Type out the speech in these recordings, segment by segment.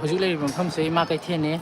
hꯧꯖꯤꯛ ꯂꯩꯔꯤꯕ ꯃꯐꯝꯁꯦ ꯏꯃꯥ ꯀꯩꯊꯦꯜꯅꯤ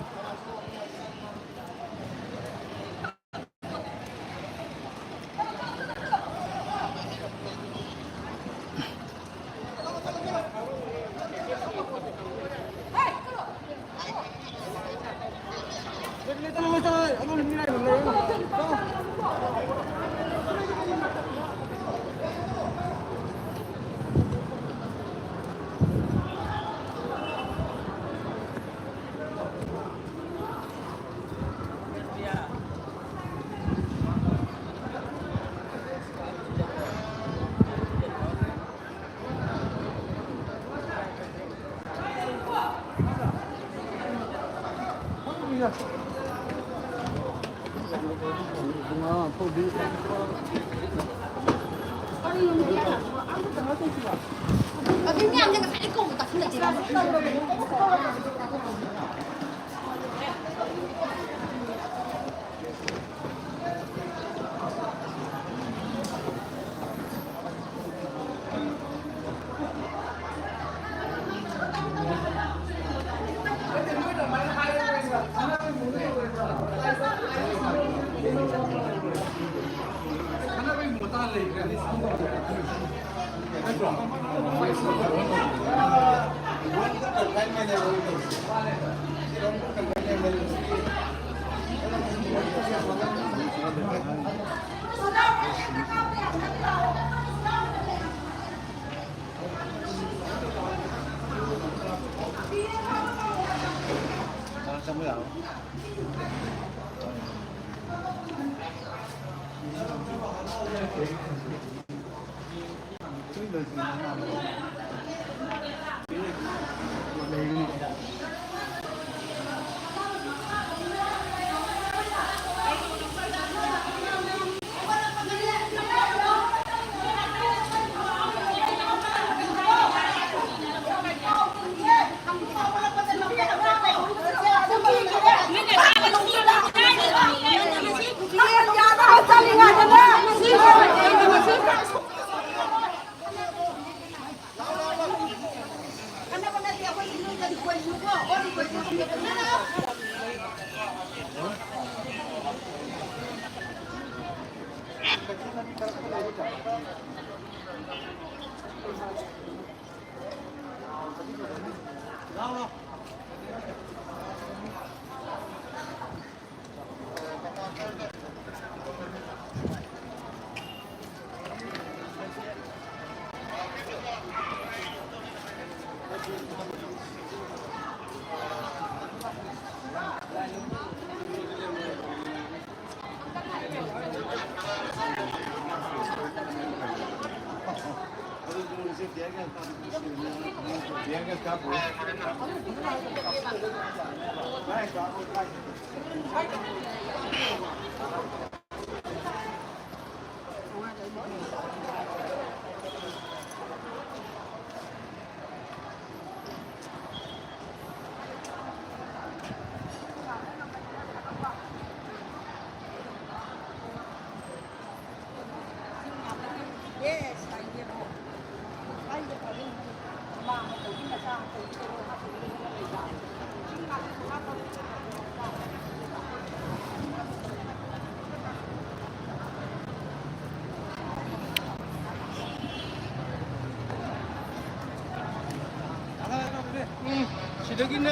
시댁이네.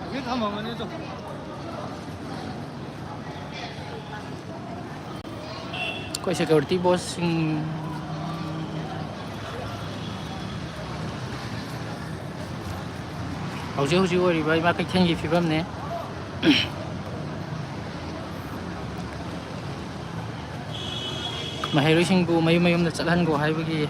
이게 다 먹으니도. Quay security boss hꯧꯖꯤꯛ ꯑꯣꯏꯔꯤꯕ ꯏꯃꯥ ꯀꯩꯊꯦꯜꯒꯤ ꯐꯤꯕꯝꯅꯦ ꯃꯍꯩꯔꯣꯏꯁꯤꯡꯕꯨ ꯃꯌꯨꯝꯗ ꯆꯠꯍꯟꯒꯣ ꯍꯥꯏꯕꯒꯤ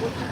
။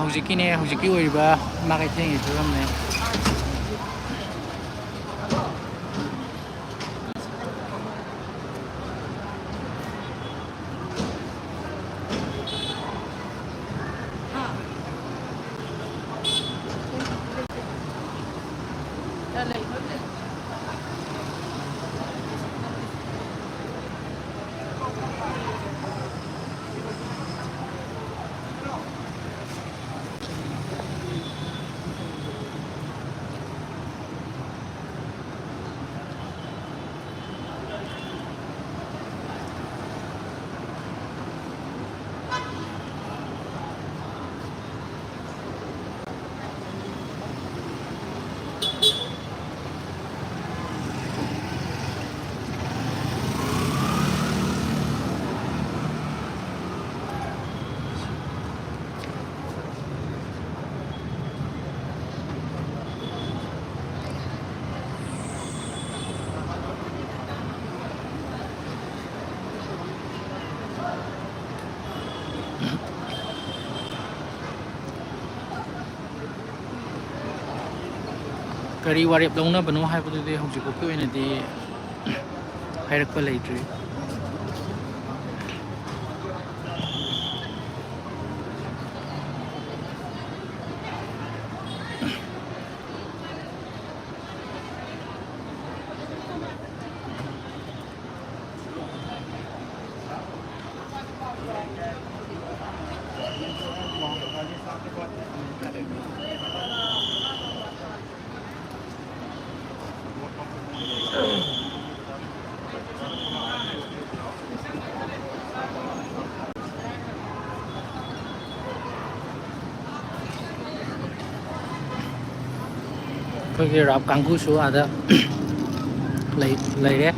ꯍꯧꯖꯤꯛꯀꯤꯅꯦ ꯍꯧꯖꯤꯛꯀꯤ ꯑꯣꯏꯔꯤꯕ ꯏꯃꯥ ꯀꯩꯊꯦꯜꯒꯤ ꯐꯤꯕꯝꯅꯦ ꯀꯔꯤ ꯋꯥꯔꯦꯞ ꯂꯧꯅꯕꯅꯣ ꯍꯥꯏꯕꯗꯨꯗꯤ ꯍꯧꯖꯤꯛꯐꯥꯎꯒꯤ ꯑꯣꯏꯅꯗꯤ ꯍꯥꯏꯔꯛꯄ ꯂꯩꯇ꯭ꯔꯤ ꯑꯩꯈꯣꯏꯒꯤ ꯔꯥꯞ ꯀꯥꯡꯕꯨꯁꯨ ꯑꯥꯗ ꯂꯩꯔꯦ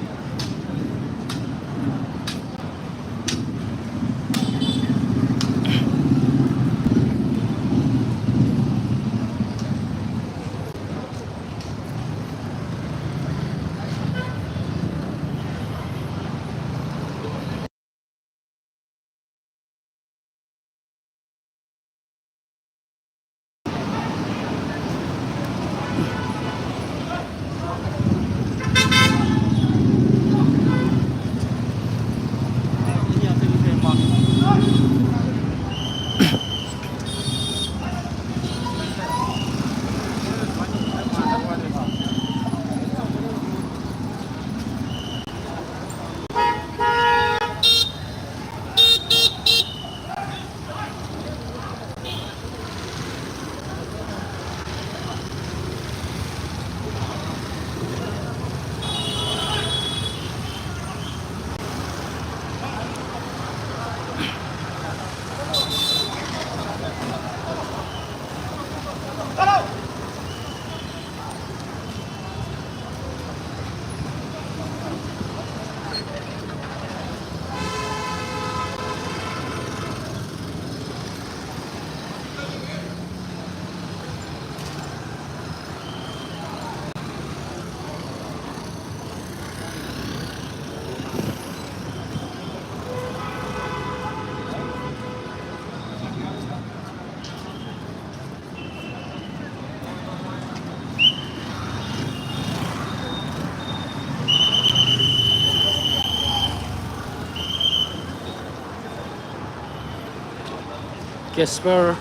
ꯀꯦꯁꯄꯔ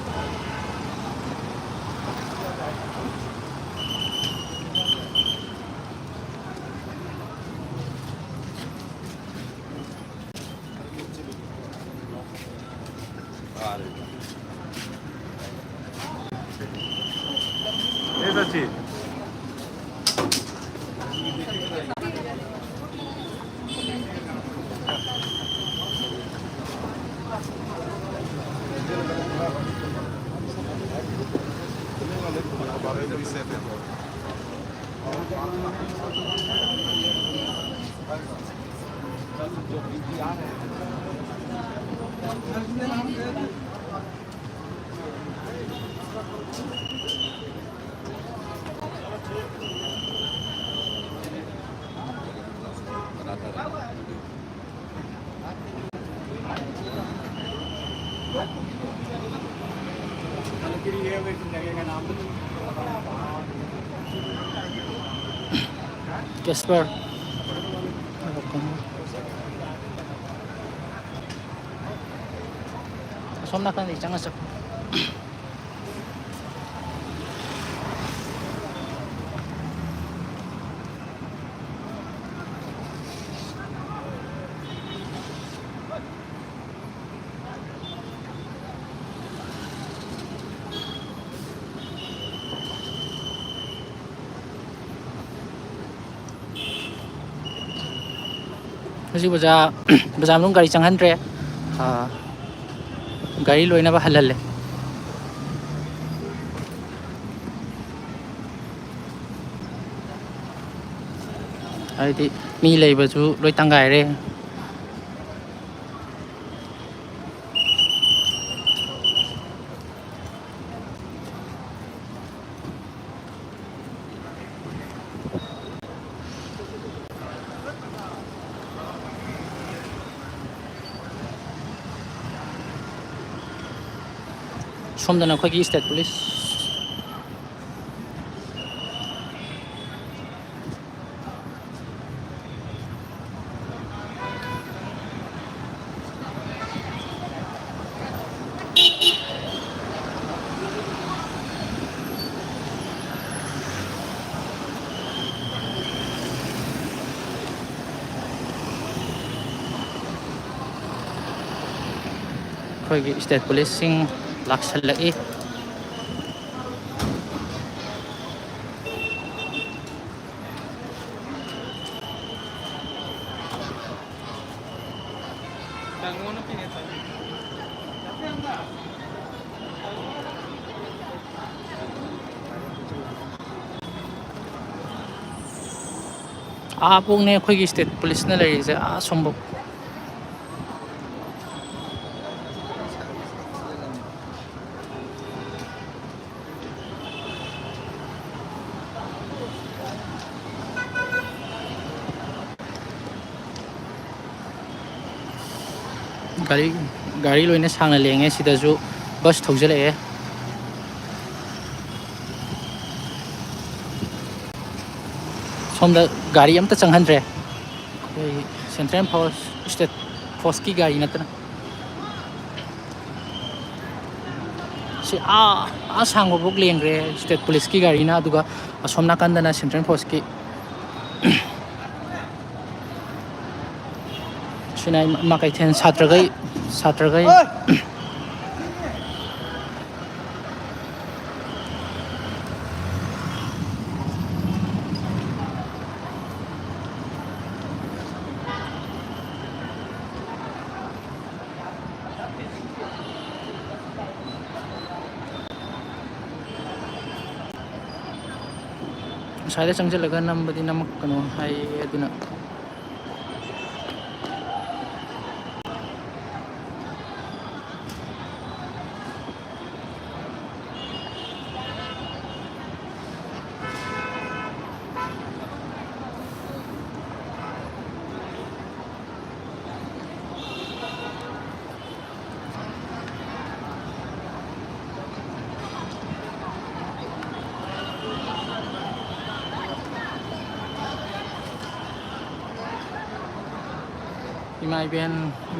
Casper som na kan di changa sak Hasi bazaar nung gari changhan re gari loina ba halal le ai di mi lei ba chu loi tangai re somdana khoi state police khoi state police sing laksal lai apong ne khoi state police na lai je a sombok gari loina sangna lenge sida ju bus thojale e somda gari amta changhan re central force state force ki gari natna si a sangbo bok leng re state police ki gari na aduga somna kandana central force ki sinai makai then satragai saya changjalaga nambadi namak kano hai aduna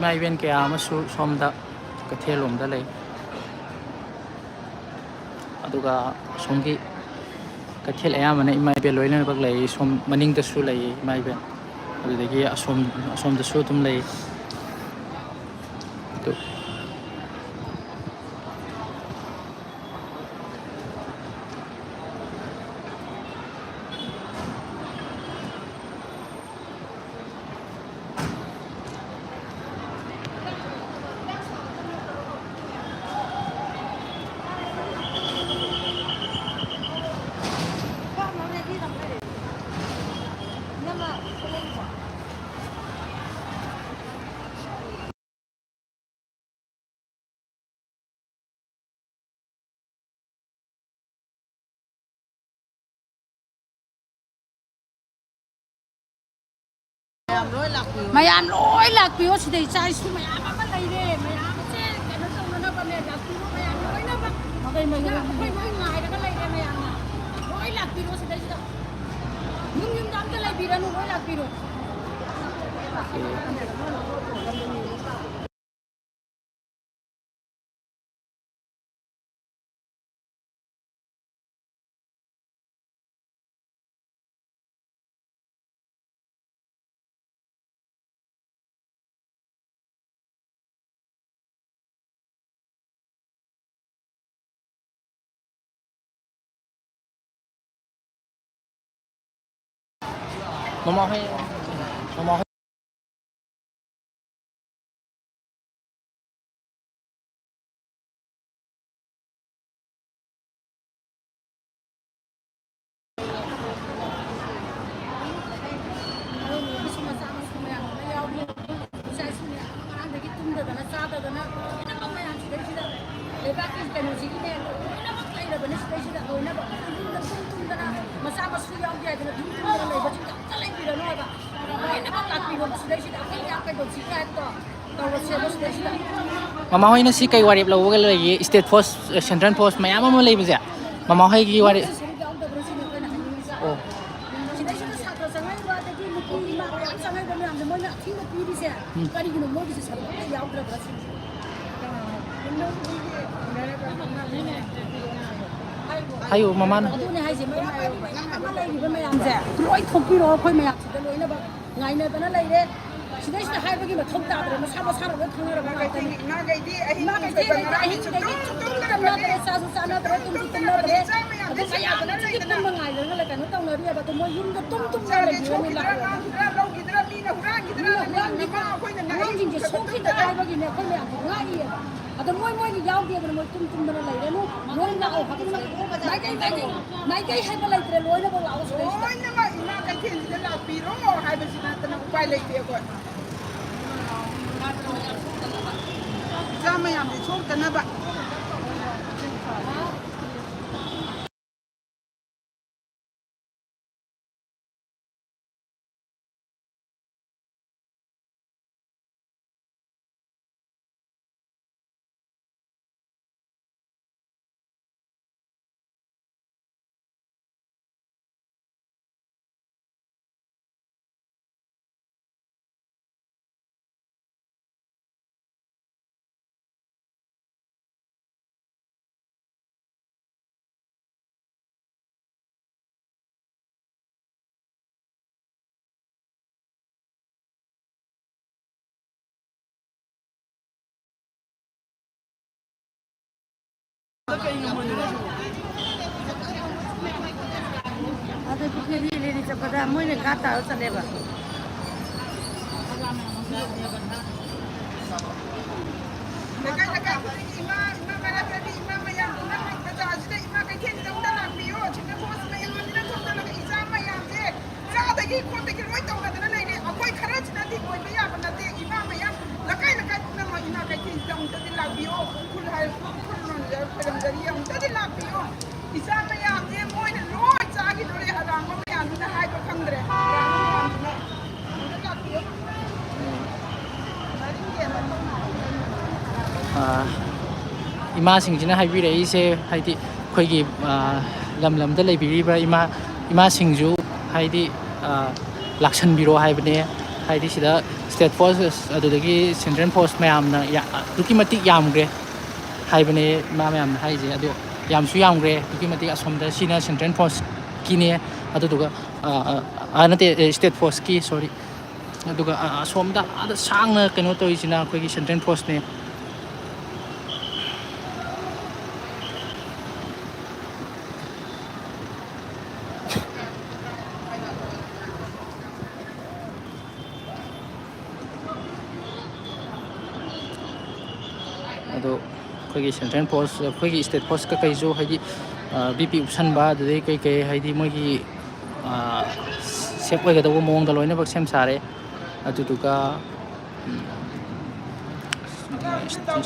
mai ben kaya masu somda kathelom da lei ꯑꯗꯨꯒ ꯁꯣꯝꯒꯤ ꯀꯩꯊꯦꯜ ꯑꯌꯥꯝꯕꯅ ꯏꯃꯥ ꯏꯕꯦꯜ ꯂꯣꯏꯅꯃꯛ ꯂꯩ ꯁꯣꯝ ꯃꯅꯤꯡꯗꯁꯨ ꯂꯩ ꯏꯃꯥ ꯏꯕꯦꯜ ꯑꯗꯨꯗꯒꯤ ꯑꯁꯣꯝꯗꯁꯨ ꯑꯗꯨꯝ ꯂꯩ ꯑꯗꯨ ꯃꯌꯥꯝ ꯂꯣꯏ ꯂꯥꯛꯄꯤꯌꯣ ꯁꯤꯗ ꯏꯆꯥ ꯏꯁꯨ ꯃꯌꯥꯝ ꯑꯃ ꯂꯩꯔꯦ ꯃꯌꯥꯝꯁꯦ ꯀꯩꯅꯣ ꯇꯧꯅꯅꯕꯅꯦ ꯂꯥꯛꯄꯤꯔꯣ ꯃꯌꯥꯝ ꯂꯣꯏꯅꯃꯛ ꯑꯩꯈꯣꯏ ꯂꯣꯏ ꯉꯥꯏꯔꯒ ꯂꯩꯔꯦ ꯃꯌꯥꯝꯅ ꯂꯣꯏ ꯂꯥꯛꯄꯤꯔꯣ ꯁꯤꯗꯩꯁꯤꯗ ꯌꯨꯝꯗ ꯑꯝꯇ ꯂꯩꯕꯤꯔꯅꯨ ꯂꯣꯏ ꯂꯥꯛꯄꯤꯔꯣ ꯃꯃꯥ ꯍꯣꯏ ꯇꯨꯝꯗꯗꯅ ꯆꯥꯗꯗꯅ ꯂꯣꯏꯅꯃꯛ ꯃꯌꯥꯝ ꯁꯤꯗꯩꯁꯤꯗ ꯂꯩꯕꯥꯛꯀꯤ ꯀꯩꯅꯣꯁꯤꯒꯤꯅꯦ ꯂꯣꯏꯅꯃꯛ ꯂꯩꯔꯕꯅꯤ ꯁꯤꯗꯩꯁꯤꯗ ꯂꯣꯏꯅꯃꯛ ꯌꯨꯝꯗ ꯇꯨꯝꯗꯅ ꯃꯆꯥ ꯃꯁꯨ ꯌꯥꯎꯗꯦ ꯍꯥꯏꯗꯅ ꯇꯨꯝꯗꯅ ꯂꯩꯕꯁꯤꯡꯗ ꯑꯝꯇ ꯂꯩꯕꯤꯔꯅꯨ ꯍꯥꯏꯕ ꯂꯣꯏꯅꯃꯛ ꯂꯥꯛꯄꯤꯔꯣ ꯁꯤꯗꯩꯁꯤꯗ ꯑꯩꯈꯣꯏ ꯃꯌꯥꯝ ꯀꯩꯗꯧꯁꯤꯒꯦ ꯍꯥꯏꯕꯗꯣ ꯇꯧꯔꯁꯦꯕ ꯁꯤꯗꯩꯁꯤꯗ ꯃꯃꯥ ꯍꯣꯏꯅ ꯁꯤ ꯀꯩ ꯋꯥꯔꯦꯞ ꯂꯧꯕꯒ ꯂꯩꯒꯦ ꯁ꯭ꯇꯦꯠ ꯐꯣꯔꯁ ꯁꯦꯟꯇ꯭ꯔꯦꯜ ꯐꯣꯔꯁ ꯃꯌꯥꯝ ꯑꯃ ꯂꯩꯕꯁꯦ ꯃꯃꯥ ꯍꯣꯏꯒꯤ ꯋꯥꯔꯦꯞ ꯃꯣꯏꯁꯤ ꯁꯔꯨꯛ ꯌꯥꯎꯗꯕ꯭ꯔꯥ ꯁꯤꯅꯤ ꯑꯩꯈꯣꯏꯅ ꯍꯥꯏꯅꯤꯡꯉꯤꯁꯦ ꯑꯣ ꯁꯤꯗꯩꯁꯤꯗ ꯁꯥꯇ꯭ꯔ ꯆꯪꯉꯛꯏꯕ ꯑꯗꯒꯤ ꯅꯨꯄꯤ ꯏꯃꯥ ꯃꯌꯥꯝ ꯆꯪꯉꯛꯏꯕ ꯃꯌꯥꯝꯁꯦ ꯃꯣꯏꯅ ꯑꯊꯤꯡꯕ ꯄꯤꯔꯤꯁꯦ ꯀꯔꯤꯒꯤꯅꯣ ꯃꯣꯏꯒꯤꯁꯦ ꯁꯔꯨꯛ ꯑꯝꯇ ꯌꯥꯎꯗ꯭ꯔꯕ꯭ꯔꯥ ꯁꯤꯅꯤ ꯍꯥꯏꯌꯨ ꯃꯃꯥꯅ ꯑꯗꯨꯅꯦ ꯍꯥꯏꯁꯦ ꯃꯌꯥꯝ ꯑꯃ ꯂꯩꯔꯤꯕ ꯃꯌꯥꯝꯁꯦ ꯂꯣꯏ ꯊꯣꯛꯄꯤꯔꯣ ꯑꯩꯈꯣꯏ ꯃꯌꯥꯝꯁꯤꯗ ꯂꯣꯏꯅꯃꯛ ꯉꯥꯏꯅꯗꯅ ꯂꯩꯔꯦ ꯁꯤꯗꯩꯁꯤꯗ ꯍꯥꯏꯕꯒꯤ ꯃꯊꯧ ꯇꯥꯗ꯭ꯔꯦ ꯃꯁꯥ ꯃꯁꯥꯅ ꯂꯣꯏ ꯈꯪꯅꯔꯕ ꯉꯥꯛꯇꯅꯤ ꯏꯃꯥꯈꯩꯗꯤ ꯏꯃꯥꯈꯩꯗꯤ ꯑꯍꯤꯡꯗꯒꯤ ꯇꯨꯝꯅꯗ꯭ꯔꯦ ꯆꯥꯁꯨ ꯆꯥꯅꯗ꯭ꯔꯦ ꯇꯨꯝꯁꯨ ꯇꯨꯝꯅꯗ꯭ꯔꯦ ꯑꯗꯨ ꯃꯌꯥꯝꯁꯤꯒꯤ ꯄꯨꯟꯕ ꯉꯥꯏꯗꯅ ꯀꯩꯅꯣ ꯇꯧꯅꯔꯤꯑꯕ ꯑꯗꯣ ꯃꯣꯏ ꯌꯨꯝꯗ ꯇꯨꯝꯅ ꯂꯩꯕꯤꯔꯅꯤ ꯑꯉꯥꯡꯁꯤꯡꯁꯦ ꯁꯣꯛꯈꯤꯗ ꯍꯥꯏꯕꯒꯤꯅꯦ ꯑꯩꯈꯣꯏ ꯃꯌꯥꯝꯁꯦ ꯉꯥꯛꯏꯑꯕ ꯑꯗꯣ ꯃꯣꯏꯒꯤ ꯌꯥꯎꯗꯦꯗꯅ ꯃꯣꯏ ꯇꯨꯝꯅ ꯂꯩꯔꯅꯨ ꯂꯣꯏ ꯂꯥꯛꯑꯣ ꯃꯥꯏꯀꯩ ꯍꯥꯏꯕ ꯂꯩꯇ꯭ꯔꯦ ꯂꯣꯏꯅꯃꯛ ꯂꯥꯛꯑꯣ ꯁꯤꯗꯩꯁꯤꯗ ꯂꯣꯏꯅꯃꯛ ꯏꯃꯥ ꯀꯩꯊꯦꯜꯁꯤꯗ ꯂꯥꯛꯄꯤꯔꯣ ꯍꯥꯏꯕꯁꯤ ꯅꯠꯇꯅ ꯎꯄꯥꯏ ꯂꯩꯇꯦ ꯑꯩꯈꯣꯏ ꯏꯆꯥ ꯃꯌꯥꯝꯁꯦ ꯁꯣꯛꯇꯅꯕ ꯑꯗꯨ ꯄꯨꯈ꯭ꯔꯤ ꯂꯤꯂꯤ ꯆꯠꯄꯗ ꯃꯣꯏꯅ ꯒꯥꯠ ꯇꯥꯔ ꯆꯠꯂꯦꯕ ꯂꯩꯀꯥꯏ ꯈꯨꯗꯤꯡꯒꯤ ꯏꯃꯥ ꯃꯔꯛꯇꯗꯤ ꯏꯃꯥ ꯃꯌꯥꯝ ꯄꯨꯝꯅꯃꯛ ꯕꯖꯥꯔꯁꯤꯗ ꯏꯃꯥ ꯀꯩꯊꯦꯜꯁꯤꯗ ꯑꯝꯇ ꯂꯥꯛꯄꯤꯌꯣ ꯁꯤꯗ ꯄꯣꯠ ꯃꯌꯥꯝꯁꯤꯅ ꯊꯣꯛꯇꯅꯒ ꯏꯆꯥ ꯃꯌꯥꯝꯁꯦ ꯆꯥꯗꯒꯤ ꯈꯣꯠꯇꯒꯤ ꯂꯣꯏ ꯇꯧꯅꯗꯅ ꯂꯩꯔꯦ ꯑꯩꯈꯣꯏ ꯈꯔꯁꯤꯅꯗꯤ ꯑꯣꯏꯕ ꯌꯥꯕ ꯅꯠꯇꯦ ꯏꯃꯥ ꯃꯌꯥꯝ ꯂꯩꯀꯥꯏ ꯄꯨꯝꯅꯃꯛ ꯏꯃꯥ ꯀꯩꯊꯦꯜꯁꯤꯗ ꯑꯃꯨꯛꯇꯗꯤ ꯂꯥꯛꯄꯤꯌꯣ ꯈꯨꯔꯨꯝꯖꯔꯤ ꯑꯃꯨꯛꯇꯗꯤ ꯂꯥꯛꯄꯤꯌꯣ ꯏꯆꯥ ꯃꯌꯥꯝꯁꯦ ꯃꯣꯏꯅ ꯂꯣꯏ ꯆꯥꯈꯤꯗꯣꯔꯦ ꯑꯔꯥꯡꯕ ꯃꯌꯥꯝꯁꯤꯅ ꯍꯥꯏꯕ ꯈꯪꯗ꯭ꯔꯦ ꯑꯃꯨꯛꯇ ꯂꯥꯛꯄꯤꯌꯣ ꯏꯃꯥꯁꯤꯡꯁꯤꯅ ꯍꯥꯏꯕꯤꯔꯛꯏꯁꯦ ꯍꯥꯏꯗꯤ ꯑꯩꯈꯣꯏꯒꯤ ꯂꯝꯗ ꯂꯩꯕꯤꯔꯤꯕ ꯏꯃꯥꯁꯤꯡꯁꯨ ꯍꯥꯏꯗꯤ ꯂꯥꯛꯁꯟꯕꯤꯔꯣ ꯍꯥꯏꯕꯅꯦ ꯍꯥꯏꯗꯤ ꯁꯤꯗ ꯁ꯭ꯇꯦꯠ ꯐꯣꯔꯁ ꯑꯗꯨꯗꯒꯤ ꯁꯦꯟꯇ꯭ꯔꯦꯜ ꯐꯣꯔꯁ ꯃꯌꯥꯝꯅ ꯑꯗꯨꯛꯀꯤ ꯃꯇꯤꯛ ꯌꯥꯝꯈ꯭ꯔꯦ ꯍꯥꯏꯕꯅꯦ ꯏꯃꯥ ꯃꯌꯥꯝꯅ ꯍꯥꯏꯁꯦ ꯑꯗꯣ ꯌꯥꯝꯁꯨ ꯌꯥꯝꯈ꯭ꯔꯦ ꯑꯗꯨꯛꯀꯤ ꯃꯇꯤꯛ ꯑꯁꯣꯝꯗ ꯁꯤꯅ ꯁꯦꯟꯇ꯭ꯔꯦꯜ ꯐꯣꯔꯁꯀꯤꯅꯦ ꯑꯗꯨꯗꯨꯒ ꯅꯠꯇꯦ ꯁ꯭ꯇꯦꯠ ꯐꯣꯔꯁꯀꯤ ꯁꯣꯔꯤ ꯑꯗꯨꯒ ꯑꯁꯣꯝꯗ ꯑꯥꯗ ꯁꯥꯡꯅ ꯀꯩꯅꯣ ꯇꯧꯔꯤꯁꯤꯅ ꯑꯩꯈꯣꯏꯒꯤ ꯁꯦꯟꯇ꯭ꯔꯦꯜ ꯐꯣꯔꯁꯅꯦ ꯑꯗꯣ ꯑꯩꯈꯣꯏꯒꯤ ꯁꯦꯟꯇ꯭ꯔꯦꯜ ꯐꯣꯔꯁ ꯑꯩꯈꯣꯏꯒꯤ ꯁ꯭ꯇꯦꯠ ꯐꯣꯔꯁ ꯀꯩꯁꯨ ꯍꯥꯏꯗꯤ BP ꯎꯞꯁꯟꯕ ꯑꯗꯨꯗꯩ ꯀꯩ ꯍꯥꯏꯗꯤ ꯃꯣꯏꯒꯤ ꯁꯦꯞ ꯑꯣꯏꯒꯗꯧꯕ ꯃꯑꯣꯡꯗ ꯂꯣꯏꯅꯃꯛ ꯁꯦꯝ ꯁꯥꯔꯦ ꯑꯗꯨꯗꯨꯒ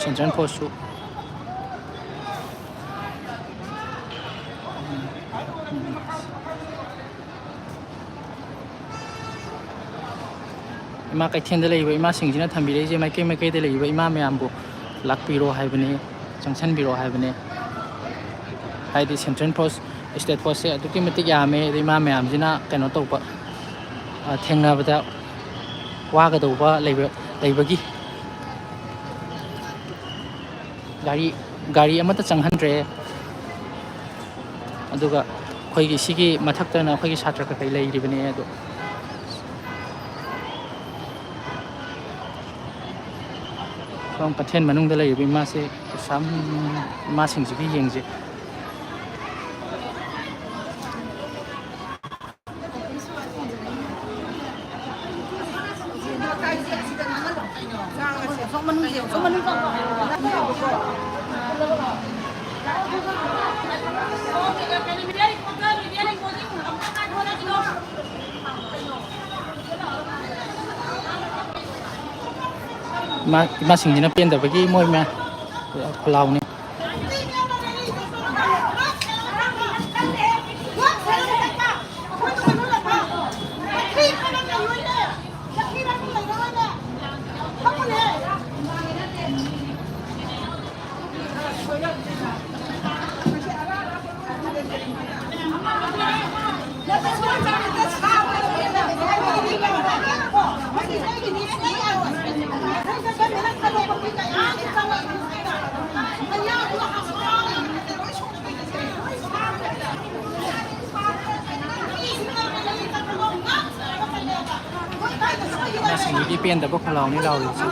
ꯁꯦꯟꯇ꯭ꯔꯦꯜ ꯐꯣꯔꯁꯁꯨ ꯏꯃꯥ ꯀꯩꯊꯦꯜꯗ ꯂꯩꯔꯤꯕ ꯏꯃꯥꯁꯤꯡꯁꯤꯅ ꯊꯝꯕꯤꯔꯛꯏꯁꯦ ꯃꯥꯏꯀꯩꯗ ꯂꯩꯔꯤꯕ ꯏꯃꯥ ꯃꯌꯥꯝꯕꯨ ꯂꯥꯛꯄꯤꯔꯣ ꯍꯥꯏꯕꯅꯤ ꯆꯪꯁꯟꯕꯤꯔꯣ ꯍꯥꯏꯕꯅꯤ ꯍꯥꯏꯗꯤ ꯁꯦꯟꯇ꯭ꯔꯦꯜ ꯐꯣꯔꯁ ꯁ꯭ꯇꯦꯠ ꯐꯣꯔꯁꯁꯦ ꯑꯗꯨꯛꯀꯤ ꯃꯇꯤꯛ ꯌꯥꯝꯃꯦ ꯑꯗꯩ ꯏꯃꯥ ꯃꯌꯥꯝꯁꯤꯅ ꯀꯩꯅꯣ ꯇꯧꯕ ꯊꯦꯡꯅꯕꯗ ꯋꯥꯒꯗꯧꯕ ꯂꯩꯕꯒꯤ ꯒꯥꯔꯤ ꯑꯃꯠꯇ ꯆꯪꯍꯟꯗ꯭ꯔꯦ ꯑꯗꯨꯒ ꯑꯩꯈꯣꯏꯒꯤ ꯁꯤꯒꯤ ꯃꯊꯛꯇꯅ ꯑꯩꯈꯣꯏꯒꯤ ꯁꯥꯇ꯭ꯔ ꯀꯩꯀꯩ ꯂꯩꯔꯤꯕꯅꯦ ꯑꯗꯣ ꯁꯣꯝ ꯀꯩꯊꯦꯜ ꯃꯅꯨꯡꯗ ꯂꯩꯔꯤꯕ ꯏꯃꯥꯁꯦ ꯏꯃꯥꯁꯤꯡꯁꯤꯒꯤ ꯌꯦꯡꯁꯦ 이마싱지는 뺀다버기 뭐면 콜라우니 이마싱지 뺀다버 콜라우니 라우리지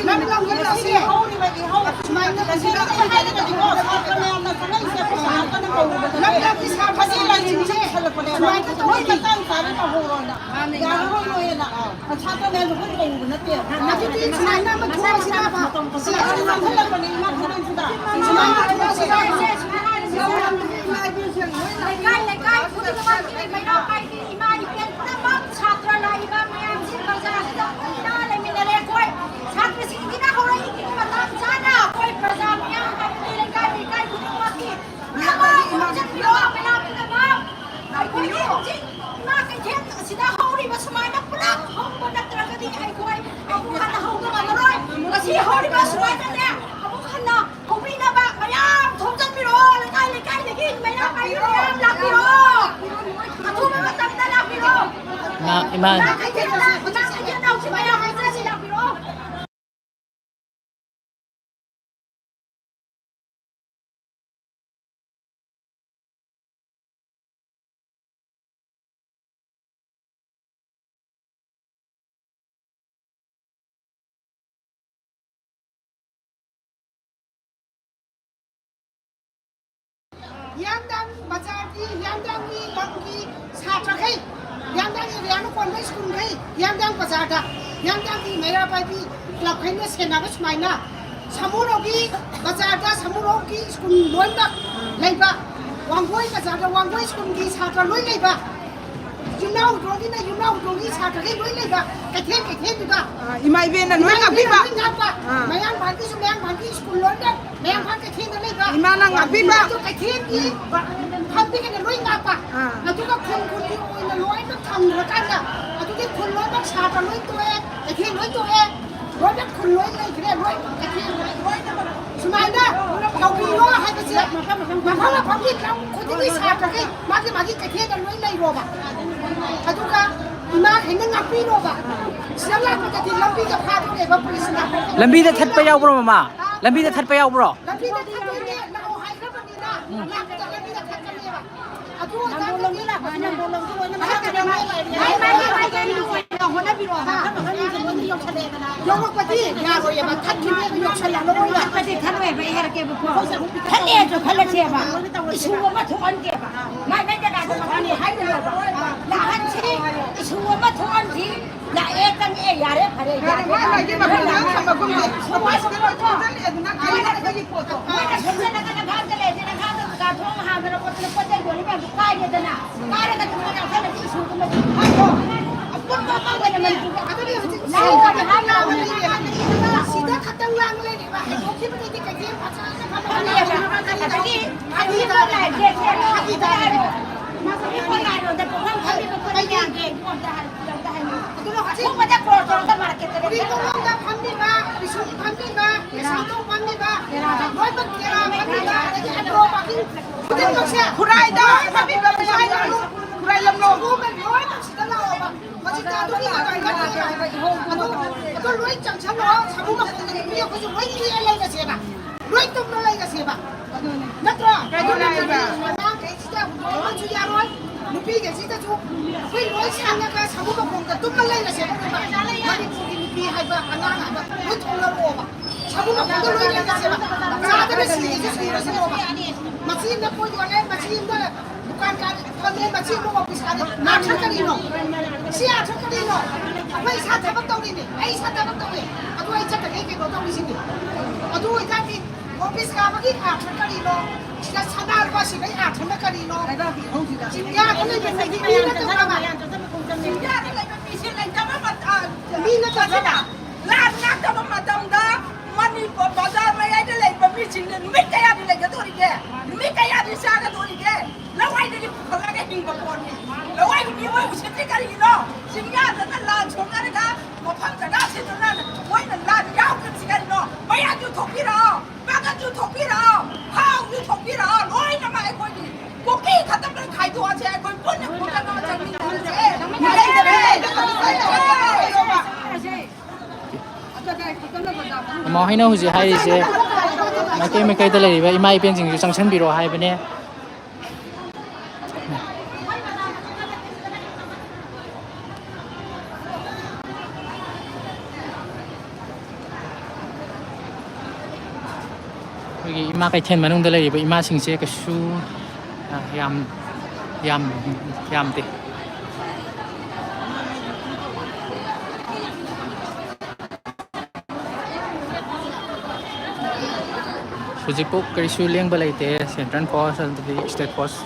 นั่นเราเงินเราเสียเขาดีไปกี่ห้องไม่เงินเราเสียเราไม่ให้กันดีกว่าเขาแนวนั้นเขาไม่เสียภาษาก็นั่งดูนั่นเราที่ชาภาษาอะไรจริงๆไม่ก็จะไม่ตั้งสารต่อหัวเราอย่าให้รวยนะประชาชนเนี่ยทุกคนดูนะเตี้ยนะที่ที่ชนะนั่นมันทั่วชนะป่ะเสียเราทำให้เราคนนี้มากขึ้นสุดาชนะเราชนะเราทำไม่เป็นเสียงเลยใกล้คุณจะมาที่ไม่ได้ไปที่มาดิเป็นคนบ้าชาตราอะไรบ้างเนี่ยที่เราจะได้ได้อะไรมีอะไรคุยชาติสิ่งที่น่าเขาเลยที่มันน่าชาหน้าคุยประจำเนี่ยแต่ที่ใกล้คุณจะมาที่ทำไมคุณจะรอไปแล้วเป็นบ้าไอ้คนนี้จริงมากไอ้เช่นสิ่งที่เขาดีมาสมัยนักปราบเขาบนนักตระกูลที่ไอ้คุยไอ้คนนั้นเขาก็มาเลยก็ที่เขาดีมาสมัยนั่นแหละเขาบอกขนาดเขาไม่น่าบ้าไม่ยามทงจันไม่รอเลยใกล้เลยกินไม่น่าไปยามหลับไม่รอมาทุ่มมาตั้งแต่หลับไม่รอIman. Yandang bazaar ki, yandang ki, long ki, satra kai, yandang ki riano kon mai school kai, yandang bazaar da, yandang ki mera pai ki, club kai ne sena bas mai na, samuro ki bazaar da, samuro ki school loin da, lai ba, wangoi bazaar da, wangoi school ki satra loin lai ba, you know satra kai loin lai ba, kai then tu ba, imai ben na noi ngapi ba mayang ban ki sumang ban ki school loin da, mayang ban kai then da lai ba, imana ngapi ba kai then kiทำที่กันลุยงับอ่ะแล้วทุกคนที่โอยนะร้อยก็ทำเหมือนกันอ่ะแล้วทุกคนร้อยก็ชาตะลุยตัวเองไอ้ที่ลุยตัวเองร้อยก็คนลุยเลยแค่ลุยไอ้ที่ลุยสมัยน่ะเราพี่ร้อยให้ไปเสียมาเพราะว่าความที่เราคนที่ชาตะกี้มาที่ไอ้ที่กันลุยเลยรอบอ่ะแล้วทุกคนมาเห็นงับพี่รอบอ่ะเสียหลักมันจะที่ลำพี่จะพาตัวเองมาปริศนา Lambi dah that payau bro mama. Lambi dah that payau bro. ลำพี่จะทำเนี่ยเราให้เขาแบบนี้นะลำจะลำพี่จะทำกันเนี่ยเอาทุกคนลงนี่แหละลงทุกคนนะไม่เอาคนนั้นพี่รอค่ะถ้ามันมีคนที่ยกทะเลมาได้ยกมาที่ยาโรยมาทัดที่นี่ยกทะเลลงมาไปที่ทัดเวไปเฮรเก็บพวกทัดเนี่ยจะพันละเทียบอ่ะชัวมาทุกอันเก็บอ่ะไม่จะได้ทำอะไรให้เลยละหันชีชัวมาทุกอันทีละตั้งยาเรพะเรยาไม่จะมาทำแบบนี้ชัวสุดยอดเลยนะไม่ได้ก็ยิ่งปวดไม่ได้ฉันจะนักการจะเลยจะนักการการท้องหาเราก็จะก็จะอยู่ในแบบใต้เนี่ยนะใต้เนี่ยก็จะมาเอาแค่ละที่ชัวก็ไม่ได้คุณก็ต้องไปมันเราจะทำเราไม่ได้สิได้ขัดจังหวะเลยนี่ว่าไอ้พวกที่ไม่ได้ที่เกี่ยวกับชาตินะครับอันนี้ก็ได้เกี่ยวกับที่ได้มาสักคนไหนเราจะพูดให้เขามีคนอย่างเก่งคนจะให้พวกมันจะโกรธเราจะมาเก็บกันดีต้องลงจะพันดีบ้าไปชุบพันดีบ้าไปสาวต้องพันดีบ้าร้อยมันเกล้าพันดีบ้าอะไรอย่างเงี้ยโรบักนี่คุณจะต้องเสียคุณไรได้พันดีบ้าไม่ใช่นะลูกคุณไรลำโลกูเป็นร้อยมันสิจะเล่าบ้างมันจะการทุกอย่างอะไรกันอะไรไปห้องมันต้องรวยจังฉันเนาะฉันรู้ว่าคนนี้เขาจะรวยที่อะไรกันเสียบ้างรวยตุ้มอะไรกันเสียบ้างนักล่ะใครจะได้บ้างน้ำใครจะได้มันช่วยร้อยลูกพี่แกสิจะช่วยไม่รวยฉันนะคะฉันรู้ว่าคนกันตุ้มอะไรกันเสียบ้างมันนี่พวกนี้ลูกพี่ให้บ้างอันนั้นแบบไม่ทนแล้วโอ้บ้างฉันรู้ว่าคนก็รวยกันเสียบ้างจ้าจะไม่สีจะสีแล้วเสียบ้างมาซีนนะพูดว่าเนี่ยมาซีนเนี่ยบุคคลการคนเนี่ยมาซีนรู้ว่าพิชาเนี่ยมาชักกันดีเนาะเสียชักกันดีเนาะไม่ชักแต่ไม่ต้องดีนี่ไอ้ชักแต่ไม่ต้องดีเอาด้วยชักแต่เก่งก็ต้องดีสิเอาด้วยท่านที่office ka magi aat kari no sila sadar ba sila aat na kari no simya ko na yung hindi na to ba simya ko na yung sila kama hindi na to ba lahat na kama madamda manipur bazar mai ai da lai ba mi chin ne mi kaya da lai ga to ri ke mi kaya da sa ga to ri ke lawai da ko ga ga hing ba ko ni lawai mi wa u sit kari no simya da na la chong ga ga mo phang da da sit na wai na la yao ka si ga no mai ya ju thok pi ro ba ga ju thok pi ro how ju thok pi ro loi na mai ko ni ko ki khatam na khai to che ko pun ne ko na ma chang ni che mi lai da leมองให้น้องสิให้สิไม่เคยได้เลยว่าไม่เป็นสิ่งที่สังเกตบิโรให้ไปเนี่ย ꯑꯩꯈꯣꯏꯒꯤ ꯏꯃꯥ ꯀꯩꯊꯦꯜ ꯃꯅꯨꯡꯗ ꯂꯩꯔꯤꯕ ꯏꯃꯥꯁꯤꯡꯁꯦ ꯀꯩꯁꯨ ꯌꯥꯝꯗꯦ ꯍꯧꯖꯤꯛꯄꯨ ꯀꯔꯤꯁꯨ ꯂꯦꯡꯕ ꯂꯩꯇꯦ ꯁꯦꯟꯇ꯭ꯔꯦꯜ ꯐꯣꯔꯁ ꯑꯗꯨꯗꯤ ꯁ꯭ꯇꯦꯠ ꯐꯣꯔꯁ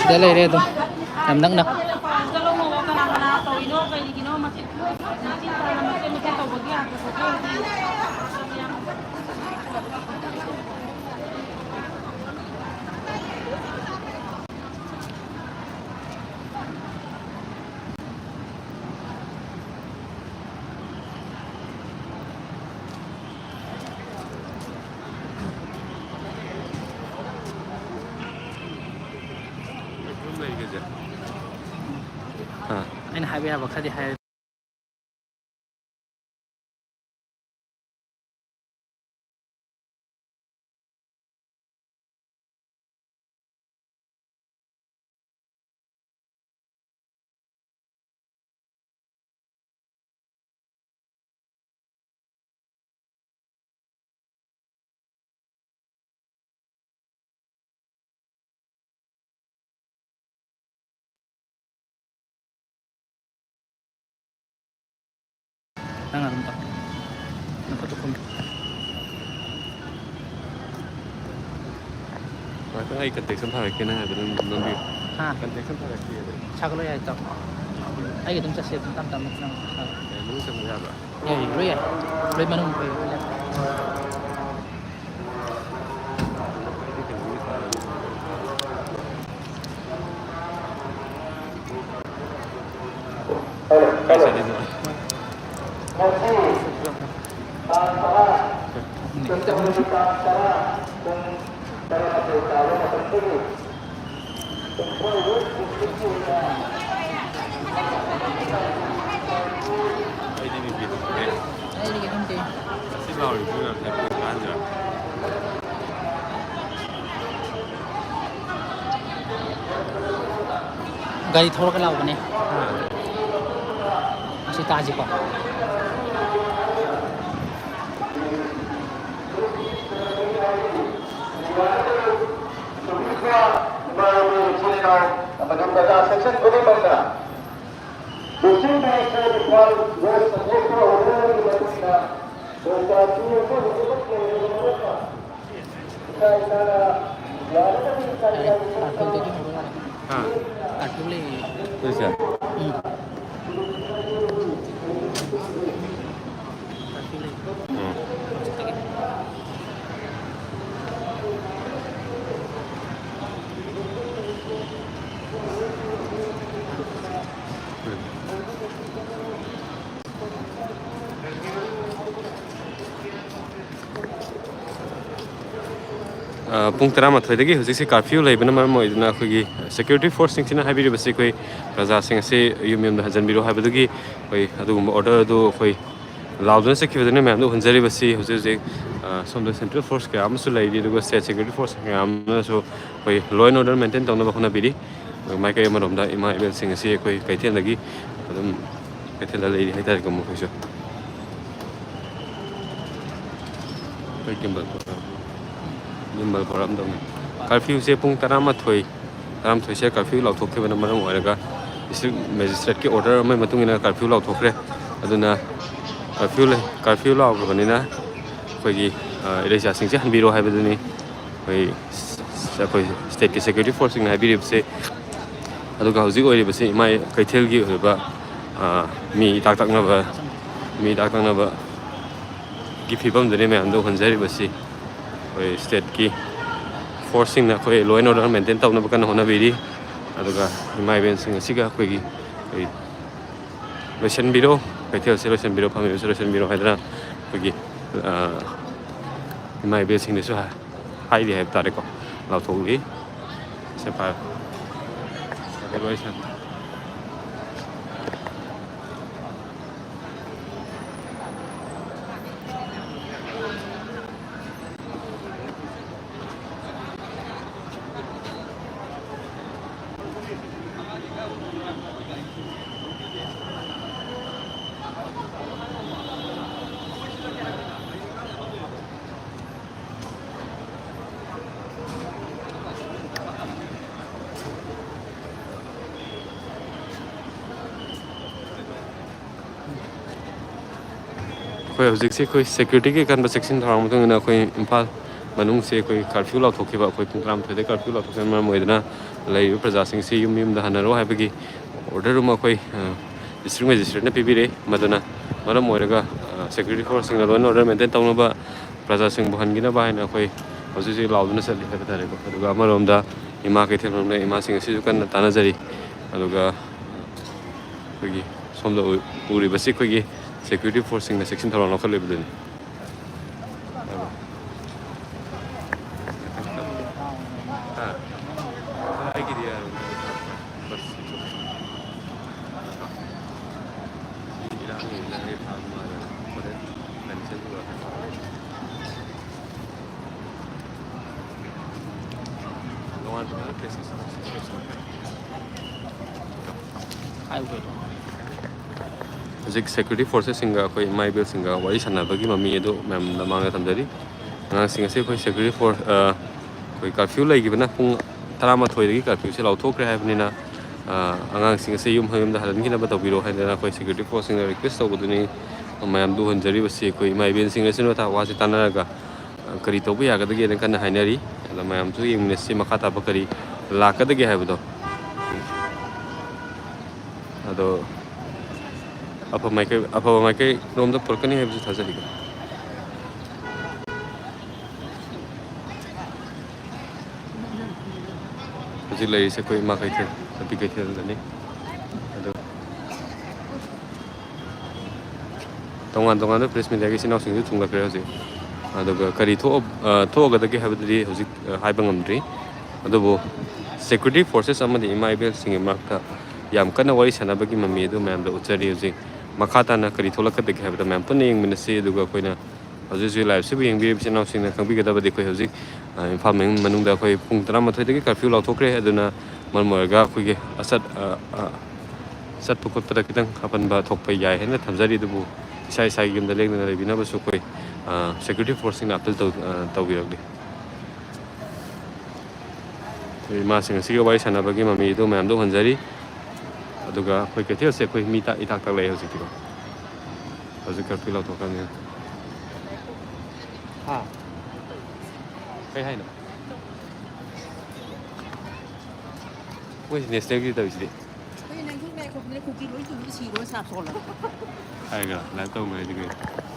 sida ꯂꯩꯔꯦ ꯑꯗꯨꯝ ꯌꯥꯝ ꯅꯛꯅ ꯑꯩꯅ ꯍꯥꯏꯕ ꯌꯥꯕ ꯈꯔꯗꯤ ꯍꯥꯏ nang arum tak nako to kum Cái này cần teksan thara kena ha dan non bi. ha Cần teksan thara kia. chaklo ya tak ai gedum chase tam tam nang Lu sem ya ba. ya roi manum ko ya Kaisa di no. Ai di ni bi. ai ni gedum te Si ba ri bu na ta ko kan ja. gari thor ka law bane asi taji ko Ha. atule Terus ya. Pung tarama thoidagi hujiksi curfew leibana maram moiduna akhoi security force singchina haibiri basi koi raja sing ase yumyum da hajan biro haibadagi koi adugum order do koi lauduna security ma'am do hunjari basi hujiksi som the central force ka amsu leidi dugo state security force ka amna so koi law and order maintain tawna bakhuna biri mai kai marom da ima ebel sing ase koi kaithen lagi adum kaithen la leidi haitar gum koi so koi kimbal Nimbal koram dong. Curfew se pung taram thoi se curfew lau thok thebana maram oiraga district magistrate ki order mai matung ina curfew lau thokre aduna curfew lau banina koi gi eleja singse hanbiro haibaduni koi state ki security force ngai biri se aduga hoji ori base mai kaithel gi hoba mi tak tak na ba ꯍꯧꯖꯤꯛꯀꯤ ꯐꯤꯕꯝꯗꯅꯤ ꯃꯌꯥꯝꯗꯣ ꯎꯍꯟꯖꯔꯤꯕꯁꯤ ꯑꯩꯈꯣꯏ ꯁ꯭ꯇꯦꯠꯀꯤ ꯐꯣꯔꯁꯁꯤꯡꯅ ꯑꯩꯈꯣꯏ ꯂꯣ and order maintain ꯇꯧꯅꯕ ꯀꯟꯅ ꯍꯣꯠꯅꯕꯤꯔꯤ ꯑꯗꯨꯒ ꯏꯃꯥ ꯏꯕꯦꯟꯁꯤꯡ ꯑꯁꯤꯒ ꯑꯩꯈꯣꯏꯒꯤ ꯂꯣꯏꯁꯤꯟꯕꯤꯔꯣ ꯀꯩꯊꯦꯜꯁꯦ ꯂꯣꯏꯁꯤꯟꯕꯤꯔꯣ ꯐꯝꯃꯤꯕꯁꯦ ꯂꯣꯏꯁꯤꯟꯕꯤꯔꯣ ꯍꯥꯏꯗꯅ ꯑꯩꯈꯣꯏꯒꯤ ꯏꯃꯥ ꯏꯕꯦꯜꯁꯤꯡꯗꯁꯨ ꯍꯥꯏꯔꯤ ꯍꯥꯏꯕ ꯇꯥꯔꯦꯀꯣ ꯂꯥꯎꯊꯣꯛꯂꯤ ꯁꯦꯐꯥꯏ ꯑꯩꯈꯣꯏ ꯍꯧꯖꯤꯛꯁꯦ ꯑꯩꯈꯣꯏ ꯁꯦꯀ꯭ꯌꯨꯔꯤꯇꯤꯒꯤ ꯀꯟꯕ ꯆꯦꯛꯁꯤꯟ ꯊꯧꯔꯥꯡ ꯃꯇꯨꯡ ꯏꯟꯅ ꯑꯩꯈꯣꯏ ꯏꯝꯐꯥꯜ ꯃꯅꯨꯡꯁꯦ ꯑꯩꯈꯣꯏ ꯀꯥꯔꯐ꯭ꯌꯨ ꯂꯥꯎꯊꯣꯛꯈꯤꯕ ꯑꯩꯈꯣꯏ ꯄꯨꯡ 12ꯗ ꯀꯥꯔꯐ꯭ꯌꯨ ꯂꯥꯎꯊꯣꯛꯈꯤꯕ ꯃꯔꯝ ꯑꯣꯏꯗꯨꯅ ꯂꯩꯔꯤꯕ ꯄ꯭ꯔꯖꯥꯁꯤꯡꯁꯤ ꯌꯨꯝ ꯌꯨꯝꯗ ꯍꯟꯅꯔꯣ ꯍꯥꯏꯕꯒꯤ ꯑꯣꯔꯗꯔ ꯑꯃ ꯑꯩꯈꯣꯏ ꯗꯤꯁꯇ꯭ꯔꯤꯛ ꯃꯦꯖꯤꯁꯇ꯭ꯔꯦꯠꯅ ꯄꯤꯕꯤꯔꯦ ꯃꯗꯨꯅ ꯃꯔꯝ ꯑꯣꯏꯔꯒ ꯁꯦꯀ꯭ꯌꯨꯔꯤꯇꯤ ꯐꯣꯔꯁꯁꯤꯡꯅ ꯂꯣ ꯑꯦꯟ ꯑꯣꯔꯗꯔ ꯃꯦꯟꯇꯦꯟ ꯇꯧꯅꯕ ꯄ꯭ꯔꯖꯥꯁꯤꯡꯕꯨ ꯍꯟꯈꯤꯅꯕ ꯍꯥꯏꯅ ꯑꯩꯈꯣꯏ ꯍꯧꯖꯤꯛ ꯍꯧꯖꯤꯛ ꯂꯥꯎꯗꯨꯅ ꯆꯠꯂꯤ ꯍꯥꯏꯕ ꯇꯥꯔꯦꯀꯣ ꯑꯗꯨꯒ ꯑꯃꯔꯣꯝꯗ ꯏꯃꯥ ꯀꯩꯊꯦꯜꯔꯣꯝꯗ ꯏꯃꯥꯁꯤꯡ ꯑꯁꯤꯁꯨ ꯀꯟꯅ ꯇꯥꯟꯅꯖꯔꯤ ꯑꯗꯨꯒ ꯑꯩꯈꯣꯏꯒꯤ ꯁꯣꯝꯗ ꯎꯔꯤꯕꯁꯤ ꯑꯩꯈꯣꯏꯒꯤ ꯁꯦꯀ꯭ꯌꯨꯔꯤꯇꯤ ꯐꯣꯔꯁꯁꯤꯡꯅ ꯆꯦꯛꯁꯤꯟ ꯊꯧꯔꯥꯡ ꯂꯧꯈꯠꯂꯤꯕꯗꯨꯅꯤ ꯍꯧꯖꯤꯛ ꯁꯦꯀ꯭ꯌꯨꯔꯤꯇꯤ ꯐꯣꯔꯁꯦꯁꯁꯤꯡꯒ ꯑꯩꯈꯣꯏ ꯏꯃꯥ ꯏꯕꯦꯜꯁꯤꯡꯒ ꯋꯥꯔꯤ ꯁꯥꯟꯅꯕꯒꯤ ꯃꯃꯤ ꯑꯗꯨ ꯃꯌꯥꯝꯗ ꯃꯥꯡꯗ ꯊꯝꯖꯔꯤ ꯑꯉꯥꯡꯁꯤꯡ ꯑꯁꯤ ꯑꯩꯈꯣꯏ ꯁꯦꯀ꯭ꯌꯨꯔꯤꯇꯤ ꯐꯣꯔꯁ ꯑꯩꯈꯣꯏ ꯀꯥꯔꯐ꯭ꯌꯨ ꯂꯩꯈꯤꯕꯅ ꯄꯨꯡ 12ꯗꯒꯤ ꯀꯥꯔꯐ꯭ꯌꯨꯁꯦ ꯂꯥꯎꯊꯣꯛꯈ꯭ꯔꯦ ꯍꯥꯏꯕꯅꯤꯅ ꯑꯉꯥꯡꯁꯤꯡ ꯑꯁꯤ ꯌꯨꯝꯗ ꯍꯜꯍꯟꯈꯤꯅꯕ ꯇꯧꯕꯤꯔꯣ ꯍꯥꯏꯗꯅ ꯑꯩꯈꯣꯏ ꯁꯦꯀ꯭ꯌꯨꯔꯤꯇꯤ ꯐꯣꯔꯁꯁꯤꯡꯅ ꯔꯤꯀ꯭ꯋꯦꯁ ꯇꯧꯕꯗꯨꯅꯤ ꯃꯌꯥꯝꯗ ꯎꯍꯟꯖꯔꯤꯕꯁꯤ ꯑꯩꯈꯣꯏ ꯏꯃꯥ ꯏꯕꯦꯜꯁꯤꯡꯅꯁꯨ ꯋꯥꯁꯤ ꯇꯥꯟꯅꯔꯒ ꯀꯔꯤ ꯇꯧꯕ ꯌꯥꯒꯗꯒꯦꯅ ꯀꯟꯅ ꯍꯥꯏꯅꯔꯤ ꯑꯗ ꯃꯌꯥꯝꯁꯨ ꯌꯦꯡꯃꯤꯟꯅꯁꯤ ꯃꯈꯥ ꯇꯥꯕ ꯀꯔꯤ ꯂꯥꯛꯀꯗꯒꯦ ꯍꯥꯏꯕꯗꯣ ꯑꯗꯣ ꯑꯐꯕ ꯃꯥꯏꯀꯩꯔꯣꯝꯗ ꯄꯨꯔꯛꯀꯅꯤ ꯍꯥꯏꯕꯁꯨ ꯊꯥꯖꯔꯤ ꯍꯧꯖꯤꯛ ꯂꯩꯔꯤꯁꯦ ꯑꯩꯈꯣই ꯏꯃꯥ ꯀꯩꯊꯦꯜ ꯅꯨꯄꯤ ꯀꯩꯊꯦꯜꯗꯅꯤ ꯑꯗꯣ ꯇꯣꯉꯥꯟ ꯇꯣꯉꯥꯟꯕ ꯄ꯭ꯔꯦꯁ ꯃꯤꯗꯤꯌꯥꯒꯤ ꯏꯆꯤꯟ ꯏꯅꯥꯎꯁꯤꯡꯁꯨ ꯊꯨꯡꯂꯈ꯭ꯔꯦ ꯍꯧꯖꯤꯛ ꯑꯗꯨꯒ ꯀꯔꯤ ꯊꯣꯛꯑꯒꯗꯒꯦ ꯍꯥꯏꯕꯗꯨꯗꯤ ꯍꯧꯖꯤꯛ ꯍꯥꯏꯕ ꯉꯝꯗ꯭ꯔꯤ ꯑꯗꯨꯕꯨ ꯁꯦꯀ꯭ꯌꯨꯔꯤꯇꯤ ꯐꯣꯔꯁꯦꯁ ꯑꯃꯗꯤ ꯏꯃꯥ ꯏꯕꯦꯜꯁꯤꯡꯒꯤ ꯃꯔꯛꯇ ꯌꯥꯝ ꯀꯟꯅ ꯋꯥꯔꯤ ꯁꯥꯟꯅꯕꯒꯤ ꯃꯃꯤ ꯑꯗꯨ ꯃꯌꯥꯝꯗ ꯎꯠꯆꯔꯤ ꯍꯧꯖꯤꯛ ꯃꯈꯥ ꯇꯥꯅ ꯀꯔꯤ ꯊꯣꯛꯂꯛꯀꯗꯒꯦ ꯍꯥꯏꯕꯗ ꯃꯌꯥꯝ ꯄꯨꯟꯅ ꯌꯦꯡꯃꯤꯟꯅꯁꯤ ꯑꯗꯨꯒ ꯑꯩꯈꯣꯏꯅ ꯍꯧꯖꯤꯛ ꯍꯧꯖꯤꯛ ꯂꯥꯏꯚꯁꯤꯕꯨ ꯌꯦꯡꯕꯤꯔꯤꯕ ꯏꯆꯤꯟ ꯏꯅꯥꯎꯁꯤꯡꯅ ꯈꯪꯕꯤꯒꯗꯕꯗꯤ ꯑꯩꯈꯣꯏ ꯍꯧꯖꯤꯛ ꯏꯝꯐꯥꯜ ꯃꯅꯨꯡꯗ ꯑꯩꯈꯣই ꯄꯨꯡ 12ꯗꯒꯤ ꯀꯥꯔꯐ꯭ꯌꯨ ꯂꯥꯎꯊꯣꯛꯈ꯭ꯔꯦ ꯑꯗꯨꯅ ꯃꯔꯝ ꯑꯣꯏꯔꯒ ꯑꯩꯈꯣꯏꯒꯤ ꯆꯠꯄ ꯈꯣꯠꯄꯗ ꯈꯤꯇꯪ ꯑꯄꯟꯕ ꯊꯣꯛꯄ ꯌꯥꯏ ꯍꯥꯏꯅ ꯊꯝꯖꯔꯤ ꯑꯗꯨꯕꯨ ꯏꯁꯥ ꯏꯁꯥꯒꯤ ꯌꯨꯝꯗ ꯂꯦꯡꯗꯅ ꯂꯩꯕꯤꯅꯕꯁꯨ ꯑꯩꯈꯣꯏ ꯁꯦꯀ꯭ꯌꯨꯔꯤꯇꯤ ꯐꯣꯔꯁꯁꯤꯡꯅ ꯑꯄꯤꯜ ꯇꯧꯕꯤꯔꯛꯂꯤ ꯏꯃꯥꯁꯤꯡ ꯑꯁꯤꯒ ꯋꯥꯔꯤ ꯁꯥꯟꯅꯕꯒꯤ ꯃꯃꯤ ꯑꯗꯨ ꯃꯌꯥꯝꯗ ꯎꯍꯟꯖꯔꯤ ꯑꯗꯨꯒ ꯑꯩꯈꯣꯏ ꯀꯩꯊꯦꯜꯁꯦ ꯑꯩꯈꯣꯏ ꯃꯤ ꯏꯇꯥꯛ ꯇꯛꯂꯛꯑꯦ ꯍꯧꯖꯤꯛꯇꯤꯀꯣ ꯍꯧꯖꯤꯛ ꯀꯥꯔꯐ꯭ꯌꯨ ꯂꯥꯎꯊꯣꯛꯈ꯭ꯔꯕꯅꯤꯅ ꯀꯩ ꯍꯥꯏꯅꯣ ꯃꯣꯏꯁꯤ ꯅꯦꯁꯅꯦꯜꯒꯤ ꯇꯧꯔꯤꯁꯤꯗꯤ ꯍꯥꯏꯒ꯭ꯔꯥ ꯂꯥꯏꯚ ꯇꯧꯅꯔꯤꯁꯤ ꯀꯩꯅꯣ